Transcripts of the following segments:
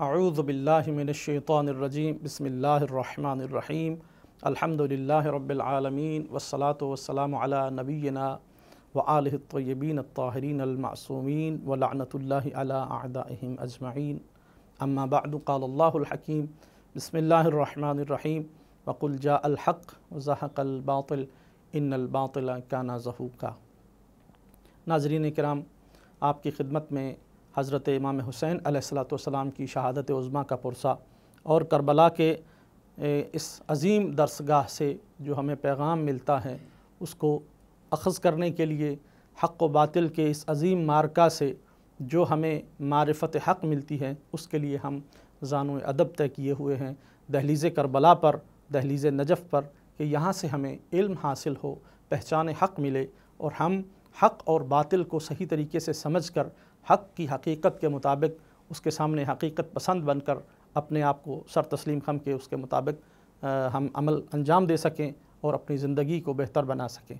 اعوذ باللہ من الشیطان الرجیم بسم اللہ الرحمن الرحیم الحمدللہ رب العالمین والصلاة والسلام علی نبینا وآلہ الطیبین الطاہرین المعصومین ولعنۃ اللہ علی اعدائہم اجمعین اما بعد قال اللہ الحکیم بسم اللہ الرحمن الرحیم وقل جاء الحق وزہق الباطل ان الباطل کان زہوقا۔ ناظرین کرام، آپ کی خدمت میں حضرت امام حسین علیہ السلام کی شہادت عظمیٰ کا پرسہ اور کربلا کے اس عظیم درسگاہ سے جو ہمیں پیغام ملتا ہے اس کو اخذ کرنے کے لیے حق و باطل کے اس عظیم معرکہ سے جو ہمیں معرفت حق ملتی ہے اس کے لیے ہم زان و ادب طے کیے ہوئے ہیں دہلیز کربلا پر، دہلیز نجف پر، کہ یہاں سے ہمیں علم حاصل ہو، پہچان حق ملے اور ہم حق اور باطل کو صحیح طریقے سے سمجھ کر حق کی حقیقت کے مطابق اس کے سامنے حقیقت پسند بن کر اپنے آپ کو سر تسلیم خم کے اس کے مطابق ہم عمل انجام دے سکیں اور اپنی زندگی کو بہتر بنا سکیں۔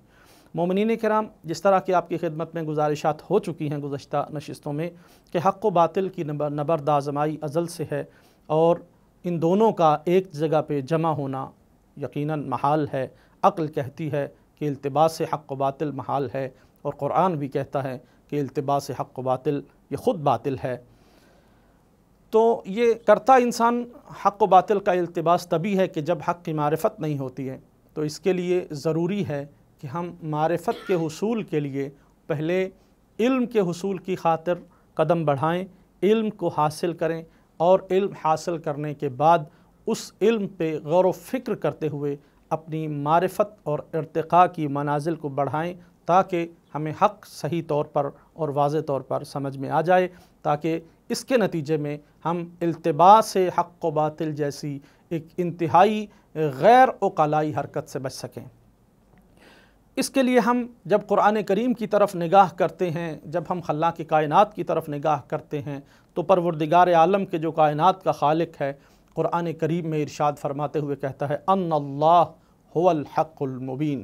مومنین کرام، جس طرح کی آپ کی خدمت میں گزارشات ہو چکی ہیں گزشتہ نشستوں میں کہ حق و باطل کی نبرد آزمائی ازل سے ہے اور ان دونوں کا ایک جگہ پہ جمع ہونا یقیناً محال ہے۔ عقل کہتی ہے کہ التباس حق و باطل محال ہے، اور قرآن بھی کہتا ہے کہ التباس حق و باطل یہ خود باطل ہے۔ تو یہ کرتا انسان حق و باطل کا التباس تبھی ہے کہ جب حق کی معرفت نہیں ہوتی ہے۔ تو اس کے لیے ضروری ہے کہ ہم معرفت کے حصول کے لیے پہلے علم کے حصول کی خاطر قدم بڑھائیں، علم کو حاصل کریں، اور علم حاصل کرنے کے بعد اس علم پہ غور و فکر کرتے ہوئے اپنی معرفت اور ارتقاء کی منازل کو بڑھائیں تاکہ ہمیں حق صحیح طور پر اور واضح طور پر سمجھ میں آ جائے، تاکہ اس کے نتیجے میں ہم التباس حق و باطل جیسی ایک انتہائی غیر عقلائی حرکت سے بچ سکیں۔ اس کے لیے ہم جب قرآن کریم کی طرف نگاہ کرتے ہیں، جب ہم خلاق کائنات کی طرف نگاہ کرتے ہیں، تو پروردگار عالم کے جو کائنات کا خالق ہے قرآن کریم میں ارشاد فرماتے ہوئے کہتا ہے ان اللہ هو الحق المبین،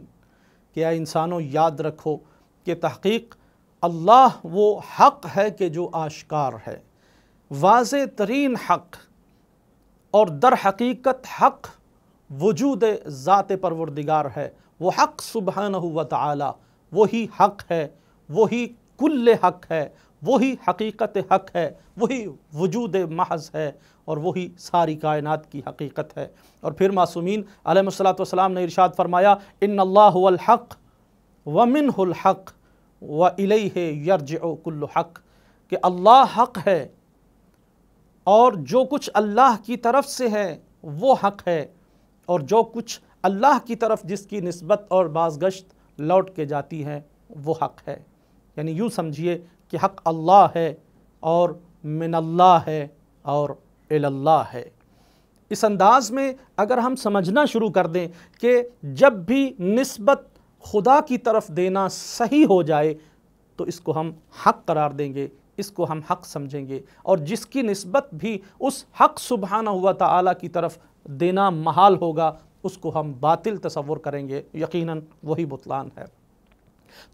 کہ اے انسانوں یاد رکھو کہ تحقیق اللہ وہ حق ہے کہ جو آشکار ہے، واضح ترین حق، اور در حقیقت حق وجود ذات پروردگار ہے۔ وہ حق سبحانہ و تعالی وہی حق ہے، وہی کل حق ہے، وہی حقیقت حق ہے، وہی وجود محض ہے، اور وہی ساری کائنات کی حقیقت ہے۔ اور پھر معصومین علیہ السلام نے ارشاد فرمایا ان اللہ هو الحق ومنہ الحق وإلیہ یرجع کل حق، کہ اللہ حق ہے اور جو کچھ اللہ کی طرف سے ہے وہ حق ہے، اور جو کچھ اللہ کی طرف جس کی نسبت اور بازگشت لوٹ کے جاتی ہے وہ حق ہے۔ یعنی یوں سمجھیے کہ حق اللہ ہے اور من اللہ ہے اور اللہ ہے۔ اس انداز میں اگر ہم سمجھنا شروع کر دیں کہ جب بھی نسبت خدا کی طرف دینا صحیح ہو جائے تو اس کو ہم حق قرار دیں گے، اس کو ہم حق سمجھیں گے، اور جس کی نسبت بھی اس حق سبحانہ و تعالی کی طرف دینا محال ہوگا اس کو ہم باطل تصور کریں گے، یقیناً وہی بطلان ہے۔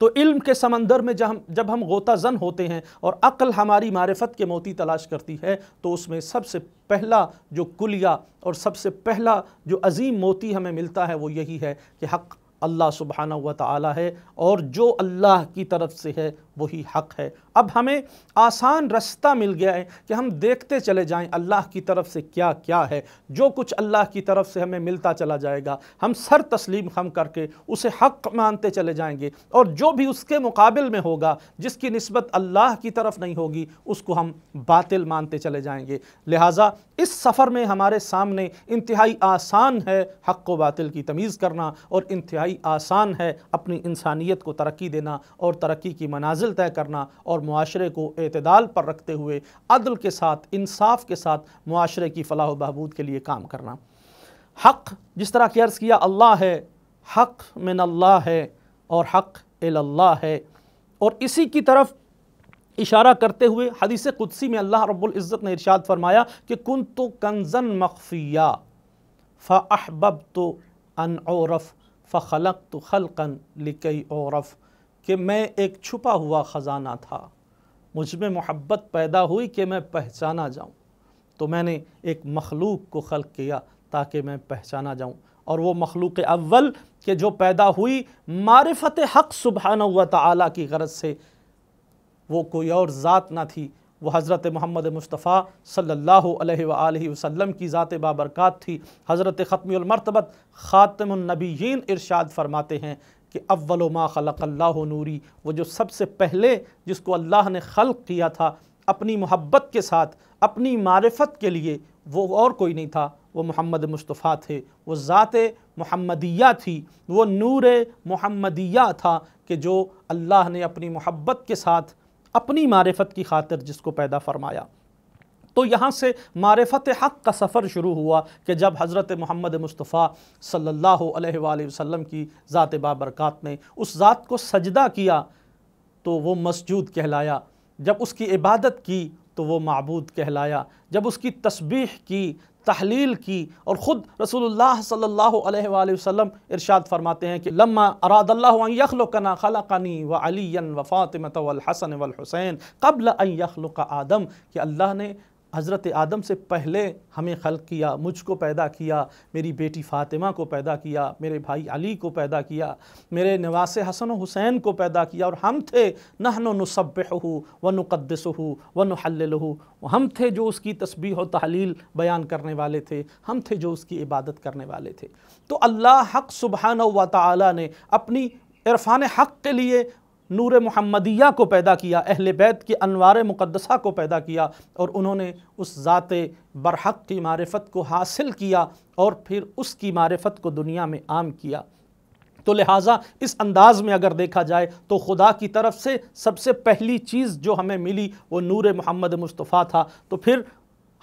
تو علم کے سمندر میں جب ہم غوطہ زن ہوتے ہیں اور عقل ہماری معرفت کے موتی تلاش کرتی ہے تو اس میں سب سے پہلا جو کلیہ اور سب سے پہلا جو عظیم موتی ہمیں ملتا ہے وہ یہی ہے کہ حق اللہ سبحانہ و تعالی ہے، اور جو اللہ کی طرف سے ہے وہی حق ہے۔ اب ہمیں آسان رستہ مل گیا ہے کہ ہم دیکھتے چلے جائیں اللہ کی طرف سے کیا کیا ہے، جو کچھ اللہ کی طرف سے ہمیں ملتا چلا جائے گا ہم سر تسلیم خم کر کے اسے حق مانتے چلے جائیں گے، اور جو بھی اس کے مقابل میں ہوگا جس کی نسبت اللہ کی طرف نہیں ہوگی اس کو ہم باطل مانتے چلے جائیں گے۔ لہٰذا اس سفر میں ہمارے سامنے انتہائی آسان ہے حق و باطل کی تمیز کرنا، اور انتہائی آسان ہے اپنی انسانیت کو ترقی دینا اور ترقی کی منازل طے کرنا، اور معاشرے کو اعتدال پر رکھتے ہوئے عدل کے ساتھ، انصاف کے ساتھ معاشرے کی فلاح و بہبود کے لیے کام کرنا۔ حق جس طرح کہ عرض کیا اللہ ہے، حق من اللہ ہے اور حق اللہ ہے، اور اسی کی طرف اشارہ کرتے ہوئے حدیث قدسی میں اللہ رب العزت نے ارشاد فرمایا کہ کنت کنزا مخفیا فاحببت ان اعرف فخلقت خلقا لکی اعرف، کہ میں ایک چھپا ہوا خزانہ تھا، مجھ میں محبت پیدا ہوئی کہ میں پہچانا جاؤں، تو میں نے ایک مخلوق کو خلق کیا تاکہ میں پہچانا جاؤں، اور وہ مخلوق اول کہ جو پیدا ہوئی معرفت حق سبحانہ و تعالیٰ کی غرض سے، وہ کوئی اور ذات نہ تھی، وہ حضرت محمد مصطفیٰ صلی اللہ علیہ وآلہ وسلم کی ذات بابرکات تھی۔ حضرت ختمی المرتبت خاتم النبیین ارشاد فرماتے ہیں کہ اول ما خلق اللہ نوری، وہ جو سب سے پہلے جس کو اللہ نے خلق کیا تھا اپنی محبت کے ساتھ، اپنی معرفت کے لیے، وہ اور کوئی نہیں تھا، وہ محمد مصطفیٰ تھے، وہ ذات محمدیہ تھی، وہ نور محمدیہ تھا کہ جو اللہ نے اپنی محبت کے ساتھ اپنی معرفت کی خاطر جس کو پیدا فرمایا۔ تو یہاں سے معرفت حق کا سفر شروع ہوا کہ جب حضرت محمد مصطفیٰ صلی اللہ علیہ وآلہ وسلم کی ذات بابرکات نے اس ذات کو سجدہ کیا تو وہ مسجود کہلایا، جب اس کی عبادت کی تو وہ معبود کہلایا، جب اس کی تسبیح کی، تحلیل کی، اور خود رسول اللہ صلی اللہ علیہ وآلہ وسلم ارشاد فرماتے ہیں کہ لما اراد اللہ ان یخلقنا خلقنی وعلیا وفاطمۃ والحسن والحسین قبل ان یخلق آدم، کہ اللہ نے حضرت آدم سے پہلے ہمیں خلق کیا، مجھ کو پیدا کیا، میری بیٹی فاطمہ کو پیدا کیا، میرے بھائی علی کو پیدا کیا، میرے نواسے حسن و حسین کو پیدا کیا، اور ہم تھے نحن نسبحہ ونقدسہ ونحللہ، ہم تھے جو اس کی تسبیح و تحلیل بیان کرنے والے تھے، ہم تھے جو اس کی عبادت کرنے والے تھے۔ تو اللہ حق سبحانہ و تعالی نے اپنی عرفان حق کے لیے نور محمدیہ کو پیدا کیا، اہل بیت کی انوار مقدسہ کو پیدا کیا، اور انہوں نے اس ذات برحق کی معرفت کو حاصل کیا اور پھر اس کی معرفت کو دنیا میں عام کیا۔ تو لہٰذا اس انداز میں اگر دیکھا جائے تو خدا کی طرف سے سب سے پہلی چیز جو ہمیں ملی وہ نور محمد مصطفیٰ تھا۔ تو پھر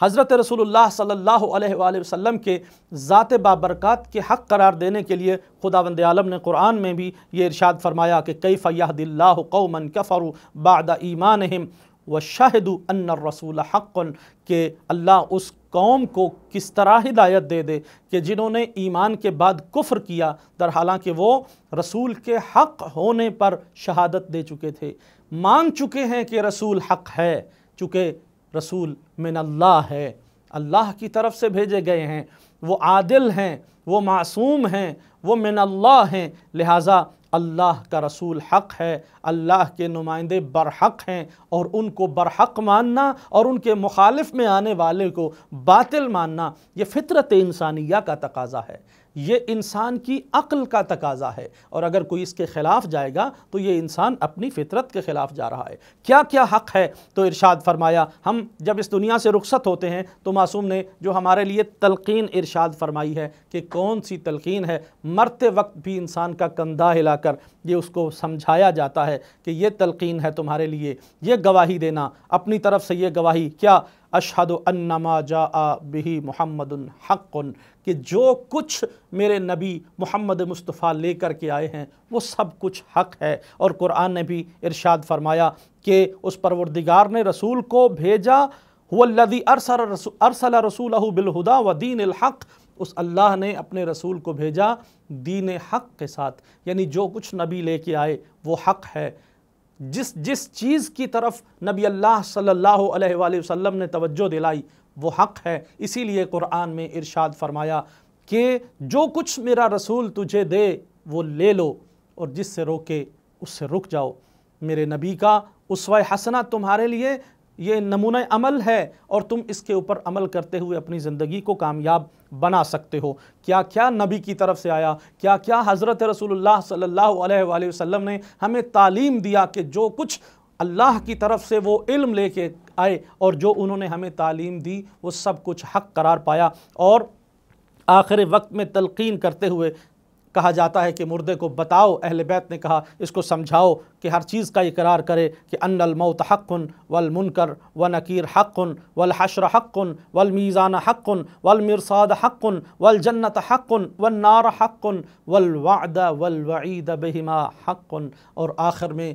حضرت رسول اللہ صلی اللہ علیہ وآلہ وسلم کے ذات بابرکات کے حق قرار دینے کے لیے خداوند عالم نے قرآن میں بھی یہ ارشاد فرمایا کہ کیف یہدی اللہ قوما کفروا بعد ایمانہم وشہدوا ان الرسول حق، کہ اللہ اس قوم کو کس طرح ہدایت دے دے کہ جنہوں نے ایمان کے بعد کفر کیا در حالانکہ وہ رسول کے حق ہونے پر شہادت دے چکے تھے، مان چکے ہیں کہ رسول حق ہے، چونکہ رسول من اللہ ہے، اللہ کی طرف سے بھیجے گئے ہیں، وہ عادل ہیں، وہ معصوم ہیں، وہ من اللہ ہیں، لہٰذا اللہ کا رسول حق ہے، اللہ کے نمائندے برحق ہیں، اور ان کو برحق ماننا اور ان کے مخالف میں آنے والے کو باطل ماننا یہ فطرت انسانیہ کا تقاضا ہے، یہ انسان کی عقل کا تقاضا ہے، اور اگر کوئی اس کے خلاف جائے گا تو یہ انسان اپنی فطرت کے خلاف جا رہا ہے۔ کیا کیا حق ہے؟ تو ارشاد فرمایا ہم جب اس دنیا سے رخصت ہوتے ہیں تو معصوم نے جو ہمارے لیے تلقین ارشاد فرمائی ہے کہ کون سی تلقین ہے، مرتے وقت بھی انسان کا کندھا ہلا کر یہ اس کو سمجھایا جاتا ہے کہ یہ تلقین ہے تمہارے لیے، یہ گواہی دینا اپنی طرف سے، یہ گواہی کیا، اشہد ان ما جاء بہ محمد حق، کہ جو کچھ میرے نبی محمد مصطفیٰ لے کر کے آئے ہیں وہ سب کچھ حق ہے۔ اور قرآن نے بھی ارشاد فرمایا کہ اس پروردگار نے رسول کو بھیجا، هو الذی ارسل رسولہ بالہدی ودین الحق، اس اللہ نے اپنے رسول کو بھیجا دین حق کے ساتھ، یعنی جو کچھ نبی لے کے آئے وہ حق ہے، جس چیز کی طرف نبی اللہ صلی اللہ علیہ وآلہ وسلم نے توجہ دلائی وہ حق ہے۔ اسی لیے قرآن میں ارشاد فرمایا کہ جو کچھ میرا رسول تجھے دے وہ لے لو، اور جس سے روکے اس سے رک جاؤ۔ میرے نبی کا اسوہ حسنہ تمہارے لیے یہ نمونہ عمل ہے، اور تم اس کے اوپر عمل کرتے ہوئے اپنی زندگی کو کامیاب بنا سکتے ہو۔ کیا کیا نبی کی طرف سے آیا، کیا کیا حضرت رسول اللہ صلی اللہ علیہ وآلہ وسلم نے ہمیں تعلیم دیا کہ جو کچھ اللہ کی طرف سے وہ علم لے کے آئے اور جو انہوں نے ہمیں تعلیم دی وہ سب کچھ حق قرار پایا۔ اور آخر وقت میں تلقین کرتے ہوئے کہا جاتا ہے کہ مردے کو بتاؤ، اہل بیت نے کہا اس کو سمجھاؤ کہ ہر چیز کا اقرار کرے کہ ان الموت حق والمنکر ونکیر حق والحشر حق والمیزان حق والمرصاد حق والجنت حق والنار حق والوعد والوعید بہما حق، اور آخر میں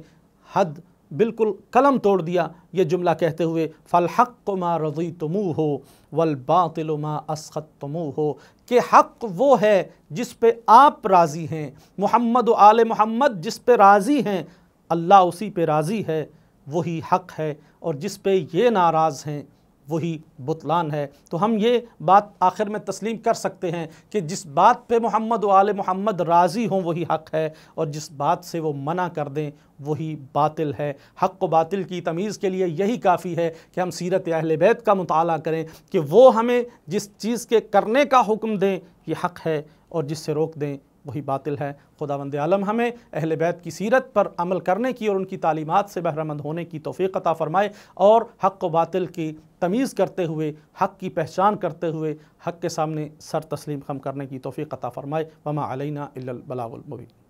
حد بالکل قلم توڑ دیا یہ جملہ کہتے ہوئے فالحق ما رضیتموہ والباطل ما اسخطتموہ، کہ حق وہ ہے جس پہ آپ راضی ہیں، محمد و آل محمد جس پہ راضی ہیں اللہ اسی پہ راضی ہے، وہی حق ہے، اور جس پہ یہ ناراض ہیں وہی بطلان ہے۔ تو ہم یہ بات آخر میں تسلیم کر سکتے ہیں کہ جس بات پہ محمد و آل محمد راضی ہوں وہی حق ہے، اور جس بات سے وہ منع کر دیں وہی باطل ہے۔ حق و باطل کی تمیز کے لیے یہی کافی ہے کہ ہم سیرت اہل بیت کا مطالعہ کریں کہ وہ ہمیں جس چیز کے کرنے کا حکم دیں یہ حق ہے، اور جس سے روک دیں وہی باطل ہے۔ خداوند عالم ہمیں اہل بیت کی سیرت پر عمل کرنے کی اور ان کی تعلیمات سے بہرہ مند ہونے کی توفیق عطا فرمائے، اور حق و باطل کی تمیز کرتے ہوئے، حق کی پہچان کرتے ہوئے حق کے سامنے سر تسلیم خم کرنے کی توفیق عطا فرمائے۔ وما علینا الا البلاغ المبین۔